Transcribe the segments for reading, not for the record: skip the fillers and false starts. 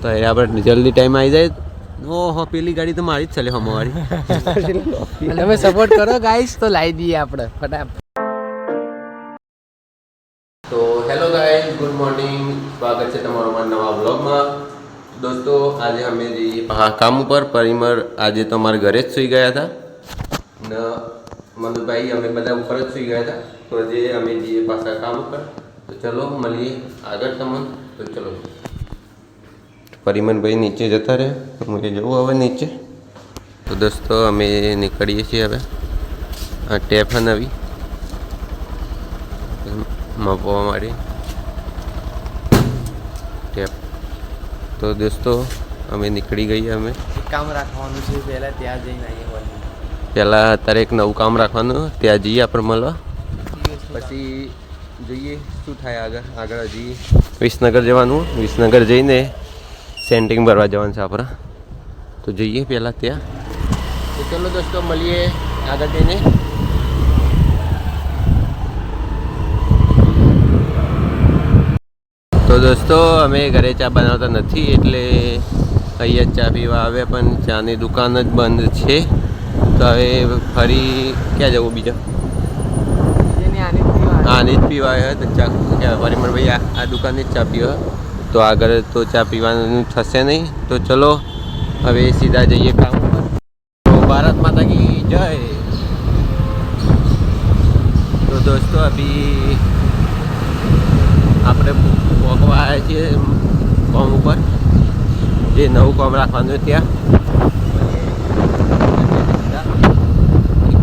તો એ આપણે જલ્દી ટાઈમ આવી જાય. ઓહો પેલી ગાડી તો મારી જ ચાલે હમવાળી. તમે સપોર્ટ કરો ગાઈસ તો લાવી દઈએ આપણે ફટાફટ. તો હેલો ગાઈસ, ગુડ મોર્નિંગ. સ્વાગત છે તમારું મારા નવા વ્લોગમાં. દોસ્તો આજે અમે જઈએ કામ ઉપર. પરિમર આજે તો અમારા ઘરે જ સૂઈ ગયા હતા ને મનુભાઈ અમે બધા ઉપર જ સૂઈ ગયા હતા. તો આજે અમે જઈએ પાછા કામ ઉપર. તો ચલો મળીએ આગળ તમને. તો ચલો પરિમરભાઈ નીચે જતા રહે તો મને જવું હવે નીચે. તો દોસ્તો અમે નીકળીએ છીએ હવે. આ ટેપ નવી માપવા માટે ટેપ. તો દોસ્તો અમે નીકળી ગઈએ. અમે કામ રાખવાનું છે પહેલાં ત્યાં જઈને આવીએ. પહેલાં અત્યારે એક નવું કામ રાખવાનું, ત્યાં જઈએ આપણે મળવા. પછી જોઈએ શું થાય આગળ હજી વિસનગર જવાનું. વિસનગર જઈને સેન્ટિંગ ભરવા જવાનું છે આપણે. તો જઈએ પહેલાં ત્યાં. તો ચલો દોસ્તો મળીએ આગળ જઈને. તો દોસ્તો અમે ઘરે ચા બનાવતા નથી એટલે અહીંયા ચા પીવા આવે, પણ ચાની દુકાન જ બંધ છે. તો હવે ફરી ક્યાં જવું બીજા? આની જ પીવા આવ્યા તો ચા. પરિમરભાઈ આ દુકાનની જ ચા પીવા. તો આગળ તો ચા પીવાનું થશે નહીં. તો ચલો હવે સીધા જઈએ કામ ઉપર. તો ભારત માતા કી જય. તો દોસ્તો અભી આપણે પહોંચવા આવ્યા છીએ કામ ઉપર. જે નવું કામ રાખવાનું ત્યાં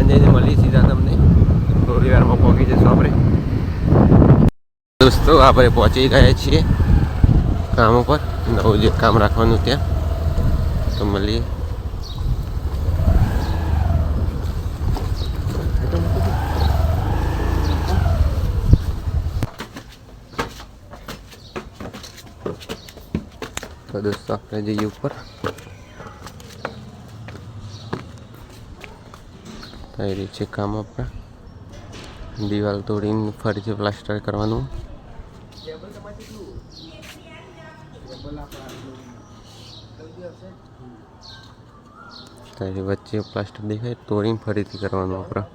જઈને મળી સીધા તમને. થોડી વારમાં પહોંચી જઈશું આપણે. દોસ્તો આપણે પહોંચી ગયા છીએ કામ ઉપર. નવું જે કામ રાખવાનું ત્યાં. તો મળીએ. તો દોસ્તો આપણે જઈએ ઉપર. થઈ રહ્યું છે કામ આપણા. દિવાલ તોડીને ફરીથી પ્લાસ્ટર કરવાનું. તારી વચ્ચે પ્લાસ્ટર દેખાય તોડીને ફરીથી કરવાનું આપણા.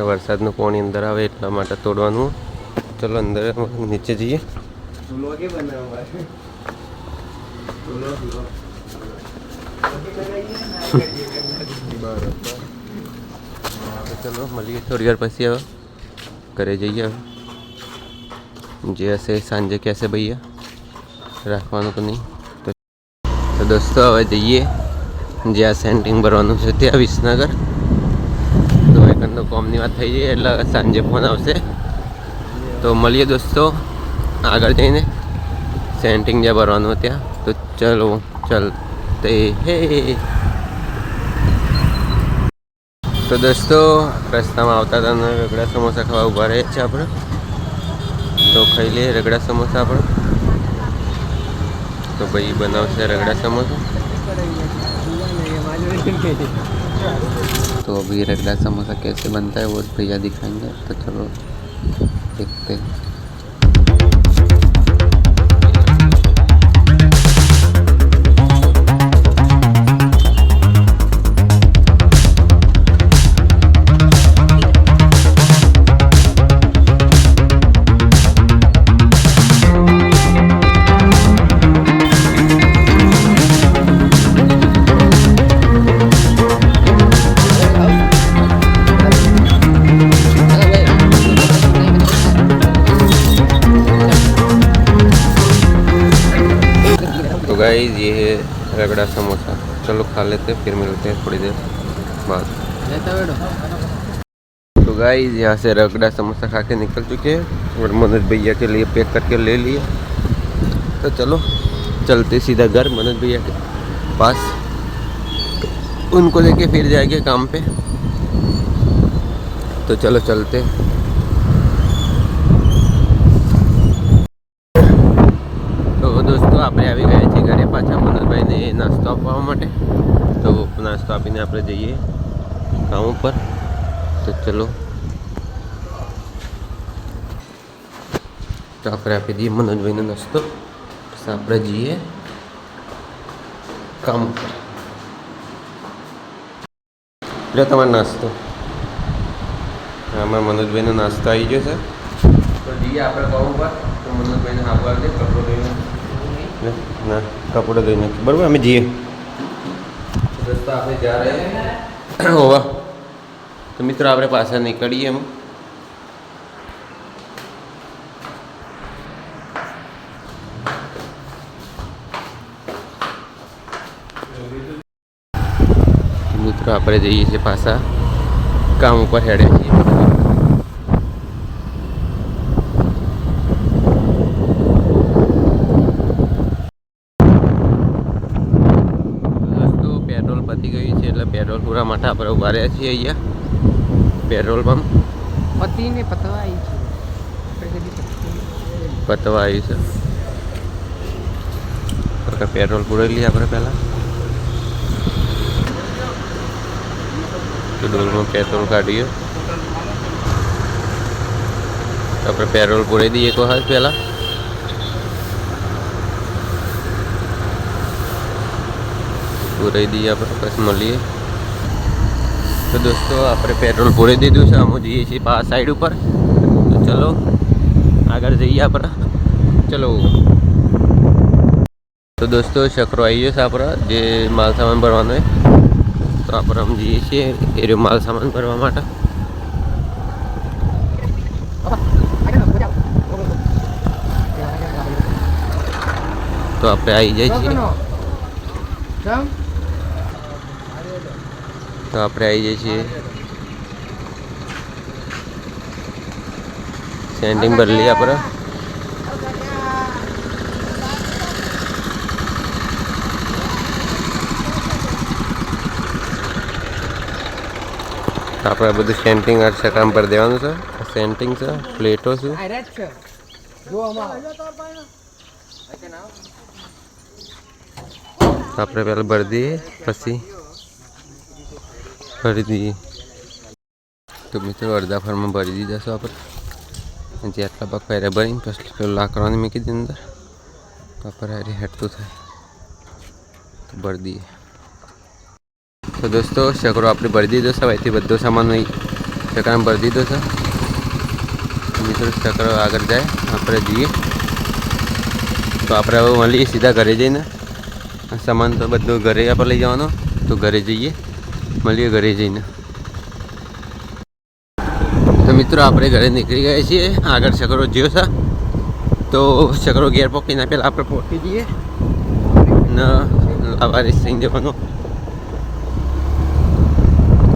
વરસાદનું પાણી અંદર આવે એટલા માટે તોડવાનું. ચલો અંદર નીચે જઈએ. ચલો મળીએ થોડી વાર પછી. હવે ઘરે જઈએ. હવે જે હશે સાંજે કહેશે ભૈયા રાખવાનું તો નહીં. તો દોસ્તો હવે જઈએ જ્યાં સેન્ટિંગ ભરવાનું છે ત્યાં વિસનગર. તો એકંદો કોમની વાત થઈ જાય એટલે સાંજે ફોન આવશે. તો મળીએ દોસ્તો આગળ જઈને સેન્ટિંગ જ્યાં ભરવાનું ત્યાં. તો ચલો ચલતે હે. તો દોસ્તો રસ્તામાં આવતા હતા રગડા સમોસા ખાવા ઊભા રહે છે આપણે. તો ખાઈ લઈએ રગડા સમોસા આપણે. તો ભાઈ બનાવશે રગડા સમોસા. तो अभी रगड़ा समोसा कैसे बनता है वो भैया दिखाएंगे. तो चलो देखते हैं. गाइस ये है रगड़ा समोसा. चलो खा लेते हैं फिर मिलते हैं थोड़ी देर बाद. तो गाइस यहाँ से रगड़ा समोसा खा के निकल चुके हैं और मनोज भैया के लिए पैक करके ले लिए। तो चलो चलते सीधा घर मनोज भैया के पास, उनको लेके फिर जाएंगे काम पे। तो चलो चलते। तो दोस्तों આપણે આવી ગયા છીએ ઘરે પાછા મનોજભાઈને નાસ્તો આપવા માટે। તો નાસ્તો આપીને આપણે જઈએ કામ ઉપર। તો ચલો તો આપણે આપી દઈએ મનોજભાઈનો નાસ્તો, પછી આપણે જઈએ કામ ઉપર। લો તમારો નાસ્તો। આમાં મનોજભાઈનો નાસ્તો આવી ગયો છે। તો જઈએ આપણે કામ ઉપર। તો મનોજભાઈને હાથ દે, કપડો ધોઈને ના કપડો ધોઈને બરાબર અમે જઈએ। દોસ્તો આપણે જા રહે હોવા। તો મિત્રો આપણે પાછા નીકળીએ એમ। મિત્રો આપણે જઈએ છીએ પાછા કામ ઉપર હેડે છીએ। દોસ્તો પેટ્રોલ પતી ગયું છે એટલે પેટ્રોલ પૂરા માટે આપણે ઉભા રહ્યા છીએ અહીંયા પેટ્રોલ પંપ। પતિને પતવા આવી છે। તો પેટ્રોલ પૂરાઈ લઈએ આપણે પહેલાં। તો ડોલમાં પેટ્રોલ કાઢીએ તો આપણે પેટ્રોલ પૂરાઈ દઈએ એક વખત પહેલાં। પૂરાઈ દઈએ આપણે પછી મળીએ। તો દોસ્તો આપણે પેટ્રોલ પૂરાઈ દીધું છે, અમે જઈએ છીએ આ સાઈડ ઉપર। તો ચલો આગળ જઈએ આપણે, ચલો। તો દોસ્તો શકરો આવી ગયો છે આપણે જે માલ સામાન ભરવાનો હોય। તો આપણે આમ જઈએ છીએ એ માલ સામાન ભરવા માટે। તો આપણે આવી જાય છીએ। તો આપણે આવી જઈએ છીએ સેન્ટિંગ ભરી લઈએ આપણે। આપણે બધું સેન્ટિંગ છે કામ પર દેવાનું છે। સેન્ટિંગ છે, પ્લેટો છે। આપણે પહેલાં ભરી દઈએ પછી ભરી દઈએ। તો મિત્રો અડધા ફરમાં ભરી દીધા છે આપણે, જેટલા ભાગ પહેલાં ભરીને પછી પેલું લાકડાની મૂકી દીધી અંદર। તો આપણે હારી હેઠતું થાય તો ભરી દઈએ। તો દોસ્તો શકરો આપણે ભરી દીધો છે, અહીંથી બધો સામાન શકરામાં ભરી દીધો છે। મિત્રો શકરો આગળ જાય આપણે જઈએ। તો આપણે હવે મળીએ સીધા ઘરે જઈને। સામાન તો બધું ઘરે આપણે લઈ જવાનો, તો ઘરે જઈએ મળીએ ઘરે જઈને। તો મિત્રો આપણે ઘરે નીકળી ગયા છીએ, આગળ શકરો જ્યો છે। તો શકરો ઘેર પહોંચીને પહેલાં આપણે પહોંચી જઈએ ને લાવારી સિંહ જવાનો।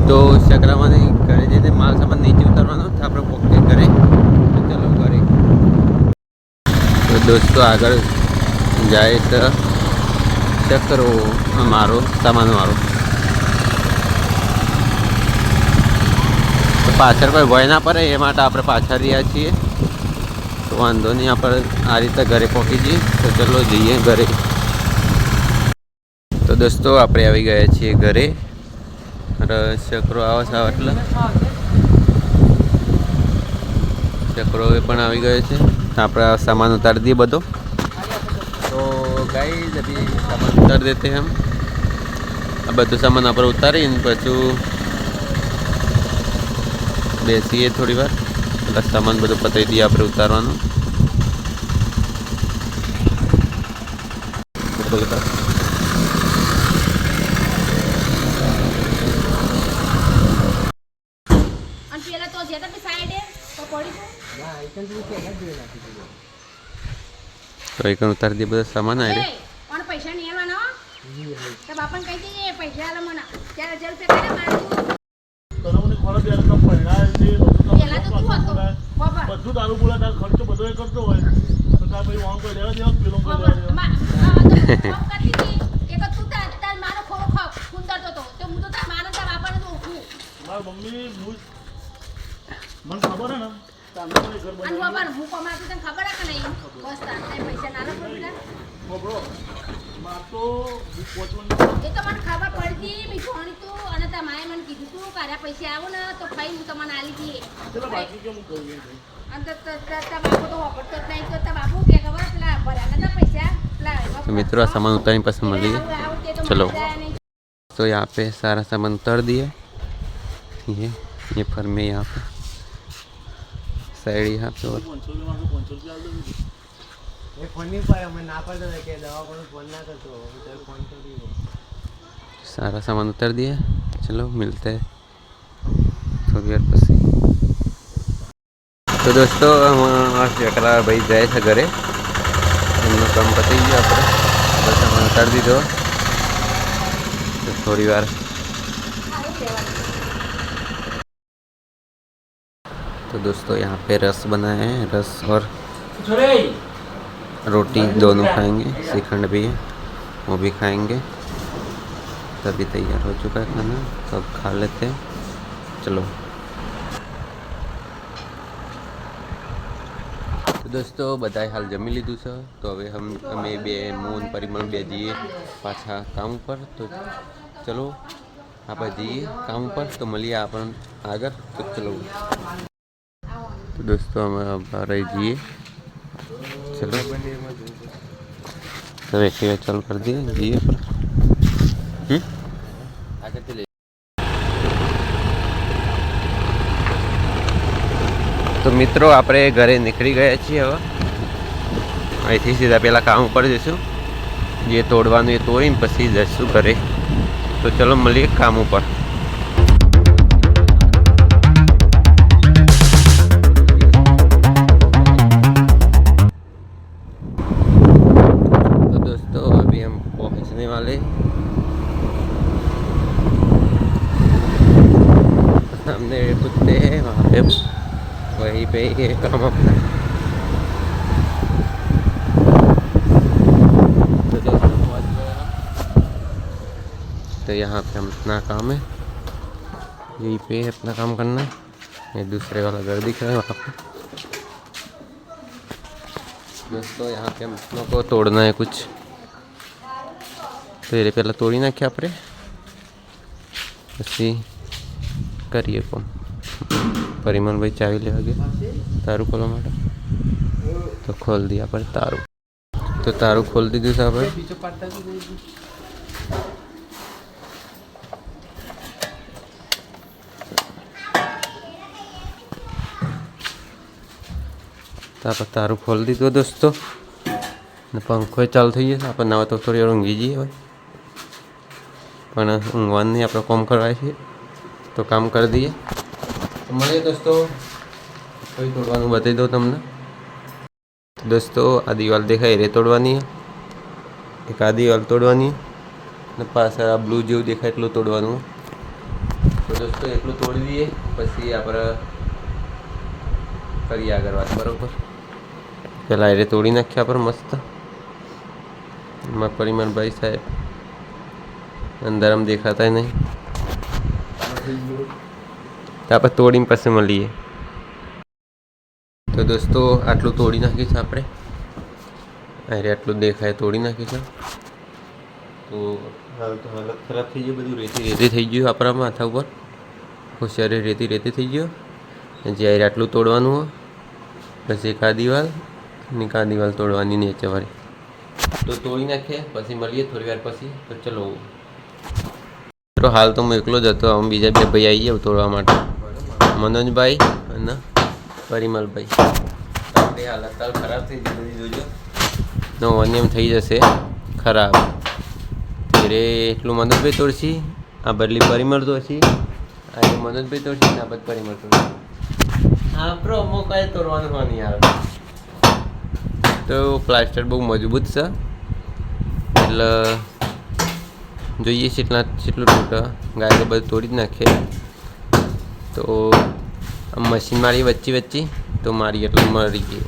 તો શકરામાં ઘરે જઈને માલ સામાન નીચે ઉતારવાનો, તો આપણે પહોંચીએ ઘરે। તો ચલો ઘરે। તો દોસ્તો આગળ જાય છે શકરો મારો સામાન વાળો। તો પાછળ કોઈ ભય ના પડે એ માટે આપણે પાછળ રહ્યા છીએ। તો વાંધો નહીં, આપણે આ રીતે ઘરે પહોંચી જઈએ। તો ચલો જઈએ ઘરે। તો દોસ્તો આપણે આવી ગયા છીએ ઘરે। શકરો આવે છે એટલે શકરો પણ આવી ગયો છે। આપણે સામાન ઉતારી દઈએ બધો। તો गाइस अभी सामान उतार देते हैं हम। अब બધું સામાન આપણે ઉતારીને પછી બેસીએ થોડી વાર, એટલે સામાન બધું પતાવી દઈએ આપણે ઉતારવાનું। તો એક ઉતારી દઈએ બધા સામાન આવે। પૈસા નહીં આલવાના, તો બાપાને કહી દઈએ પૈસા આલો મને 4000 રૂપિયા મને ખબર યાર તો પહેલા છે પહેલા તો તું હતો બાબા બધું તારું બોલા તાર ખર્ચો બધો એ કરતો હોય તો તાર પછી વાંગ કરી દેવા દેવા પેલો કરી બાબા દેવા માં કરતી હતી એક તું તાર મારો ખોરો ખાવ સુંદર તો હું તો તાર માનો તાર બાપાને તો ઓળખું મારી મમ્મી મને ખબર હે ને તમને મને ઘર અને બાબા હું કમાતી તને ખબર હે કે નહીં બસ તાર પૈસા ના રાખો બીજા બબરો માં તો હું પોચવન એ તો મને ખબર પડતી મી જોણી તું અને તાર માએ મને કીધું તું કારા પૈસા આવો ને તો ખાઈ હું તમને આલી દઈએ ચલો બાકી કેમ કહું અને તાર બાપુ તો વાપરતો જ નહીં તો તાર બાપુ કે ખબર પેલા ભર્યા નતા પૈસા પેલા तो मित्रों सामान उतारने पसंद मिली है चलो तो यहाँ पे सारा सामान उतार दिया ये फर्मे यहाँ पे साइड यहाँ पे और 500 રૂપિયા આલ દઉં એ ફોન નહીં પાડે અમે ના પાડતો હતા કે દવા પણ ફોન ના કરતો હું તો ફોન કરી દઉં सारा सामान उतार दिया चलो मिलते हैं थोड़ी देर पसी तो दोस्तों हम एकला भाई जाए थे घरे એમનું કામ પતી ગયું આપણે બસ સામાન ઉતારી દીધો તો થોડી વાર तो दोस्तों यहाँ पे रस बनाए हैं रस और रोटी दोनों खाएंगे श्रीखंड भी है वो भी खाएंगे तभी तैयार हो चुका है खाना तो अब खा लेते हैं चलो तो दोस्तों बताए हाल जमी लीधु છે તો હવે અમે બે મોન પરિમળ બે જઈએ પાછા કામ પર તો ચલો આપણે જઈએ કામ પર તો મળીએ આપણને આગળ તો ચલો तो दोस्तों हम अब जइए चलो तो एक्टिवा चालू कर दिए जइए पर आगे चले तो मित्रों આપણે ઘરે નીકળી ગયા છીએ હવે અહીંથી સીધા પેલા કામ ઉપર જઈશું જે તોડવાનું એ તોડીને પછી જઈશું ઘરે તો ચલો મળીએ કામ ઉપર तो दोस्तों अभी हम पहुंचने वाले सामने कुत्ते हैं वहाँ पे वहीं पे ये काम अपना तो दोस्तों पहुँच गए हम तो यहाँ पे हम अपना काम है यहीं पे अपना काम करना ये दूसरे वाला घर दिख रहा है वहाँ पे दोस्तों यहाँ पे हम अपनों को तोड़ना है कुछ तो ये पहला तोड़ी नाखिए આપણે પછી કરીએ કોમ પરિમલભાઈ ચાવી લેવા ગયા તારું ખોલવા માટે તો ખોલ દિયા આપણે તારું તો તારું ખોલ દીધું છે આપણે પીછો પાડતા તો નહીં તો આપણે તારું ખોલી દીધું દોસ્તો ને પંખો ચાલુ થઈ જશે આપણે ના તો થોડી વાર ઊંઘી જઈએ હોય પણ ઊંઘવાનું નહીં આપણે કામ કરવા છીએ તો કામ કરી દઈએ તો મળીએ દોસ્તો કોઈ તોડવાનું બતાવી દઉં તમને દોસ્તો આ દિવાલ દેખાય રે તોડવાની એક આ દિવાલ તોડવાની ને પાછળ આ બ્લુ જેવું દેખાય એટલું તોડવાનું તો દોસ્તો એટલું તોડી દઈએ પછી આપણે કરીએ આગળ વાત બરાબર પહેલાં એ તોડી નાખ્યા પર મસ્ત એમાં પરિમલભાઈ સાહેબ અંદર આમ દેખાતા નહીં તો આપણે તોડીને પછી મળીએ તો દોસ્તો આટલું તોડી નાખીશું આપણે અરે આટલું દેખાય તોડી નાખીશું તો હાલ તો હાલત ખરાબ થઈ ગઈ બધું રેતી થઈ ગયું આપણા માથા ઉપર હોશિયારી રેતી થઈ ગયો જ્યારે આટલું તોડવાનું હોય પછી એક આ દિવાલ ને આ દિવાલ તોડવાની નીચે વાળી તો તોડી નાખીએ પછી મળીએ થોડી વાર પછી તો ચલો મિત્રો હાલ તો હું એકલો જ હતો આમ બીજા બે ભાઈ આવી ગયા તોડવા માટે મનોજભાઈ અને પરિમલભાઈ આપણી હાલત હાલ ખરાબ થઈ ગઈ બધી જોજો નો એમ થઈ જશે ખરાબ ત્યારે એટલું મનોજભાઈ તોડશી આ બદલી પરિમળ તોડશી આ મનોજભાઈ તોડશી ને આ બધ પરિમળ તોડશી હા પ્રો અમો કઈ તોડવાનું હોય નહીં યાર તો પ્લાસ્ટર બહુ મજબૂત છે એટલે જોઈએ કેટલું તૂટે ગાય બધું તોડી જ નાખીએ તો મશીન મારી વચ્ચે તો મારી એટલે મરી ગઈ.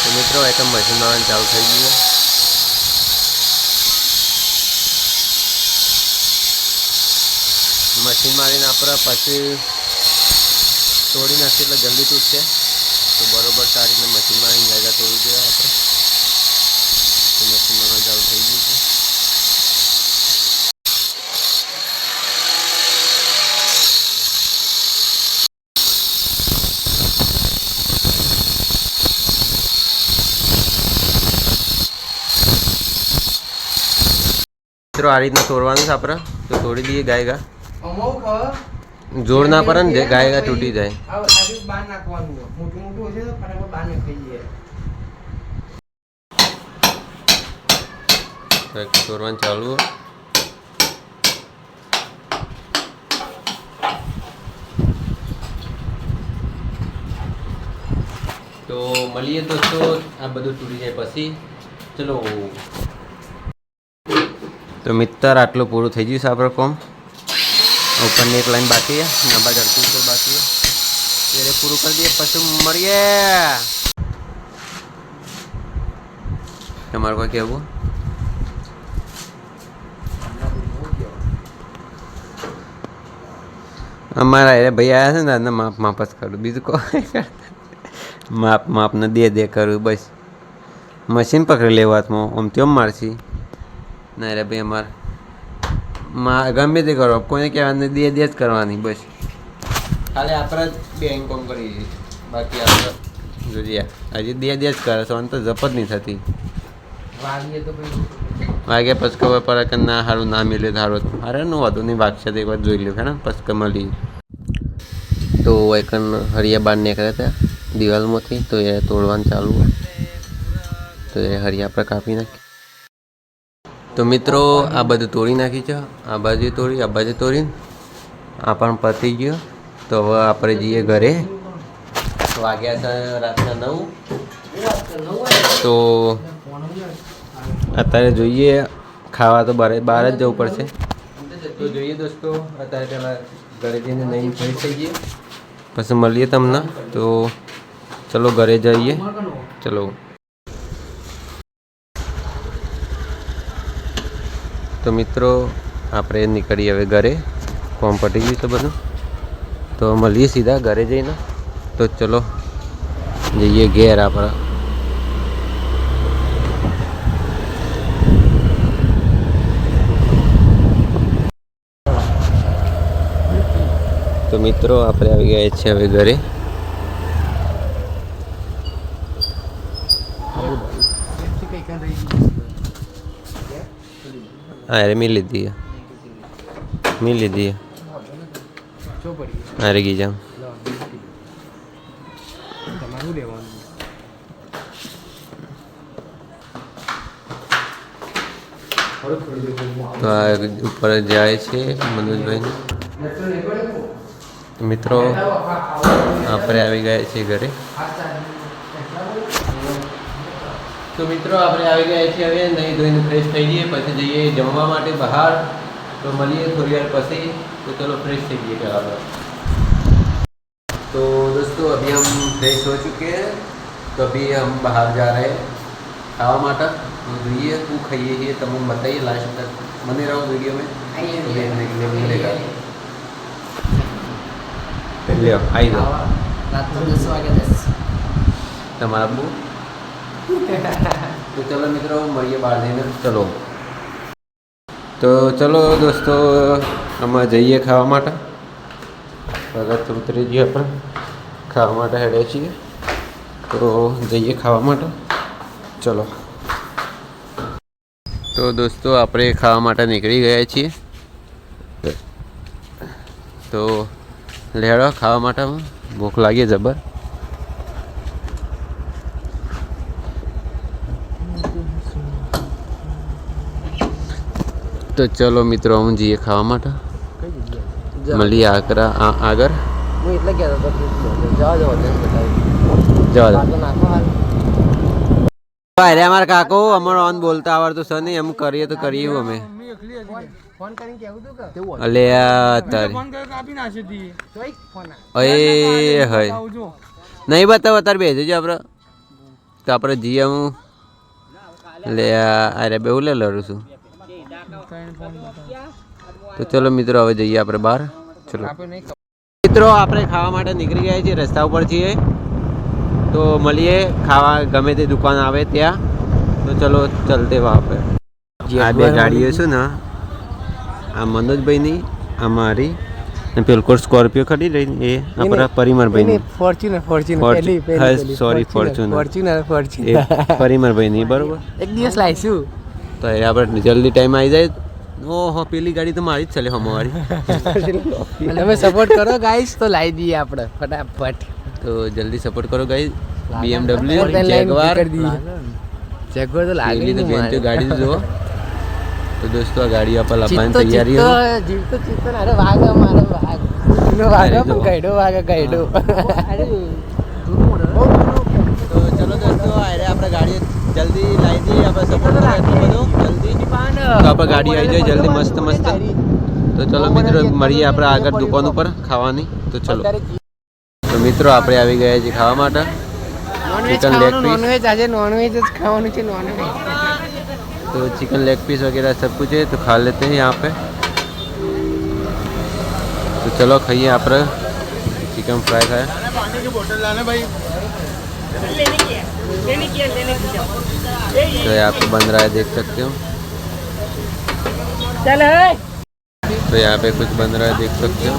તો મિત્રો એ તો મશીન મારવાનું ચાલુ થઈ ગયું. મશીન મારીને આપણે પછી તોડી નાખીએ એટલે જલ્દી તૂટશે. તો બરોબર સારી રીતે મશીન મારીને જાયગા તોડી દેવા આપણે. તો મશીન મારવાનું ચાલુ થઈ ગયું છે. મિત્રો આ રીતના તોડવાનું છે આપણે. તો તોડી દઈએ ગાયગા. જોર ના પડે ને ગાયગા તૂટી જાય. બહાર નાખવાનું મોટું મોટું હશે તો ફટાફટ બહાર નાખી દઈએ. તોડવાનું ચાલુ. તો મળીએ દોસ્તો આ બધું તૂટી જાય પછી. ચલો તો મિત્ર આટલું પૂરું થઈ ગયું છે આપણે કોમ. ઉપરની એક લાઈન બાકી છે, નંબર અડધું ઉપર બાકી છે. ત્યારે પૂરું કરી દઈએ પછી મળીએ. તમારું કોઈ કહેવું? અમારા એ ભાઈ આવ્યા છે ને દાદા માપ જ કરું, બીજું કોઈ માપને દે કરું બસ. મશીન પકડી લેવા હાથમાં આમ તેમ મારશી ના રે ભાઈ. અમારે ગમે તે કરો, કોઈને કહેવાની દે જ કરવાની બસ. ખાલી આપણે જ બેંક કોમ કરી, બાકી આપણે જોઈએ હજી દે જ કરે છે. તો જપ જ નહીં થતી. વાગ્યા પછી ખબર પડે કે ના સારું ના મિલે સારું. અરે નું વધુ નહીં વાગશે તો એક વાર જોઈ લ્યો હે ને પછી મળી. તો એક હરિયા બહાર નીકળ્યા હતા દિવાલમાંથી. તો એ તોડવાનું ચાલુ. તો એ હરિયા આપણે કાપી નાખી. તો મિત્રો આ બધું તોડી નાખી છે. આ બાજુ તોડી, આ બાજુ તોડીને આ પણ પતી ગયો. તો હવે આપણે જઈએ ઘરે. વાગ્યા છે રાતના 9. તો અત્યારે જોઈએ ખાવા તો બહાર જ જવું પડશે. તો જોઈએ દોસ્તો અત્યારે પહેલાં ઘરે જઈને નહીં ફ્રેશ થઈ જઈએ પછી મળીએ તમને. તો ચલો ઘરે જઈએ. ચલો તો મિત્રો આપણે નીકળીએ હવે ઘરે. કોમ પટી ગયું છે બધું. તો મળીએ સીધા ઘરે જઈને. તો ચલો જઈએ ઘેર આપણે. તો મિત્રો આપણે આવી ગયા છીએ હવે ઘરે. હા અરે મિલ લીધી અરે ગઈ જામ. તમારું લેવાનું તો આ ઉપર જાય છે મનોજભાઈ. મિત્રો આપણે આવી ગયા છીએ ઘરે. તો મિત્રો આપણે આવી ગયા છીએ હવે. નહીં ધોઈને ફ્રેશ થઈ જઈએ પછી જઈએ જમવા માટે બહાર. तो મળીએ थोड़ी देर પછી. तो चलो फ्रेश થઈ જઈએ પહેલાં. तो दोस्तों अभी हम फ्रेश हो चुके हैं. तो अभी हम बाहर जा रहे हैं खावा माटा. तो જોઈએ શું ખાઈએ છીએ તમને बताइए लास्ट तक बने रहो वीडियो में. तो देखने के लिए मिलेगा. ले आई दो રાત 10 વાગે 10 તમારા બહુ. તો ચલો મિત્રો મળીએ બહાર જઈને. ચલો તો ચલો દોસ્તો અમે જઈએ ખાવા માટે. ભગત ઉતરી જઈએ આપણે ખાવા માટે હેડે છીએ. તો જઈએ ખાવા માટે. ચલો તો દોસ્તો આપણે ખાવા માટે નીકળી ગયા છીએ. તો લેડો ખાવા માટે. ભૂખ લાગી જબર. તો ચલો મિત્રો હું જઈએ ખાવા માટે. મળીએ આગળ. હું એટલે કહેતો હતો જવા દો અરે અમારા કાકો અમારો ઓન બોલતા આવડતું છે નહીં. એમ કરીએ તો કરીએ અમે. ફોન કરીને કેવું તું કે અલે આ તારી ફોન કર્યો કાપી નાખી દીધી તોય ફોન અય હોય આવજો નહીં બતાવો તારે બે જજો આપણે તો આપણે જઈએ હું લે અરે બે લે લડું છું તો ચલો મિત્રો હવે જઈએ આપણે બહાર ચલો મિત્રો આપણે ખાવા માટે નીકળી ગયા છીએ રસ્તા ઉપર છીએ તો મળીએ ખાવા ગમે તે દુકાન આવે ત્યાં તો ચલો ચલતે વહાં પે આ બે ગાડીઓ છે ને આ મનોજભાઈની આ મારી ને પેલકોર સ્કોર્પિયો ખરી રહી એ આપણા પરિમરભાઈની ફોર્ચ્યુનર સોરી ફોર્ચ્યુનર ફોર્ચ્યુનર એ પરિમરભાઈની બરોબર એક દિવસ લાવીશું તો એ આપણે જલ્દી ટાઈમ આવી જાય ઓહો પેલી ગાડી તો મારી જ ચાલે હમવારી તમે સપોર્ટ કરો ગાઈસ તો લાવી દઈએ આપણે ફટાફટ તો જલ્દી સપોર્ટ કરો ગાઈસ BMW જેગવાર જેગવાર તો લાગે પેલી તો બેન્ચો ગાડી તો જુઓ તો દોસ્તો આ ગાડી આપણે લાવવાની તૈયારી જીવતો અરે વાઘ મારો વાઘ નો વાઘ પણ ગઈડો વાઘ ગઈડો તો ચલો દોસ્તો અરે આપણે ગાડી જલ્દી લાવી દઈએ આપણે સપોર્ટ કરો એટલું બધું જલ્દી તો આપણે ગાડી આવી જાય જલ્દી મસ્ત મસ્ત તો ચલો મિત્રો મળીએ આપણે આગળ દુકાન ઉપર ખાવાની તો ચલો તો મિત્રો આપણે આવી ગયા છીએ ખાવા માટે ચિકન લેગ પીસ નોનવેજ આજે નોનવેજ જ ખાવાનું છે નોનવેજ तो चिकन लेग पीस वगैरह सब कुछ है तो खा लेते हैं यहाँ पे तो चलो खाइए आप चिकन फ्राई खाए पानी की बोतल लाना भाई तो यहाँ पे बन रहा है देख सकते हो तो यहाँ पे कुछ बन रहा है देख सकते हो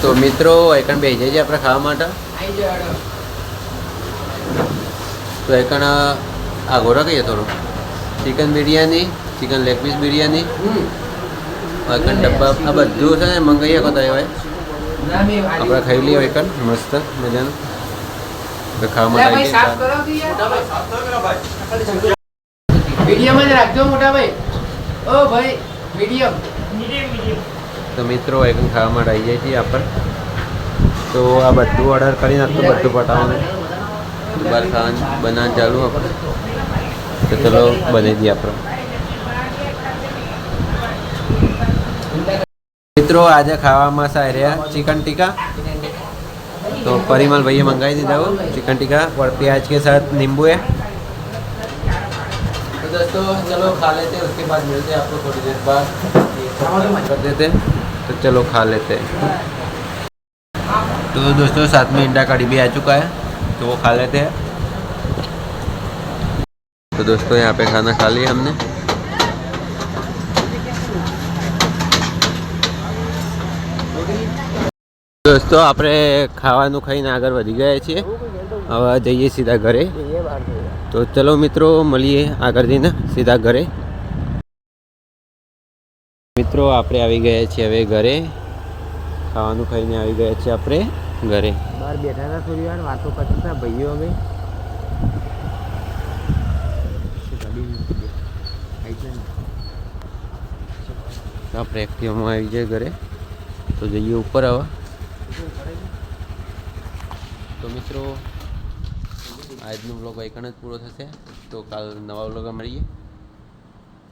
તો મિત્રો એકણ બે જઈએ આપણે ખાવા માટે તો એકણ આ ઘોડા કહીએ થોડું chicken biryani chicken leg piece biryani એકણ ડબ્બા આ બધું છે ને મંગાવી શકો તો એવાય આપણે ખાઈ લઈએ એકણ મસ્ત મજાનું તો ખાવા માટે મીડિયમ જ રાખજો મોટા ભાઈ ઓ ભાઈ મીડિયમ તો મિત્રો એકણ ખાવા માટે આવી જાય છીએ આપણે તો આ બધું ઓર્ડર કરી નાખતું બધું પટાવવાનું બહાર ખાવાનું બનાવવાનું ચાલુ આપણે તો ચલો બની દઈએ આપણે મિત્રો આજે ખાવામાં સારી રહ્યા चिकन टिक्का तो परिमल भैया मंगाई दीदा वो चिकन टिक्का और प्याज के साथ नींबू है तो दोस्तों चलो खा लेते हैं उसके बाद मिलते हैं आपको थोड़ी देर बाद कर देते हैं तो चलो खा लेते हैं तो दोस्तों साथ में अंडा कड़ी भी आ चुका है तो वो खा लेते हैं तो दोस्तों यहाँ पे खाना खा लिया हमने दोस्तों આપણે ખાવાનું ખાઈને આગળ વધી ગયા છીએ હવે જઈએ સીધા ઘરે તો ચલો મિત્રો મળીએ આગળ જઈને સીધા ઘરે મિત્રો આપણે આવી ગયા છીએ હવે ઘરે ખાવાનું ખાઈને આવી ગયા છીએ આપણે ઘરે બહાર બેઠા હતા થોડી વાર વાતો કરતા હતા ભાઈઓ અમે આપણે એક્ટિવામાં આવી જાય ઘરે તો જઈએ ઉપર હવે તો મિત્રો આજનો બ્લોગ એકણ જ પૂરો થશે તો કાલ નવા બ્લોગમાં મળીએ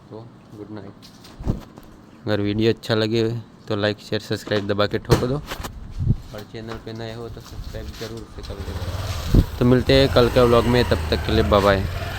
तो गुड नाइट अगर वीडियो अच्छा लगे तो लाइक शेयर सब्सक्राइब दबा के ठोक दो और चैनल पे नए हो तो सब्सक्राइब जरूर से कर देना तो मिलते हैं कल के व्लॉग में तब तक के लिए बाय बाय।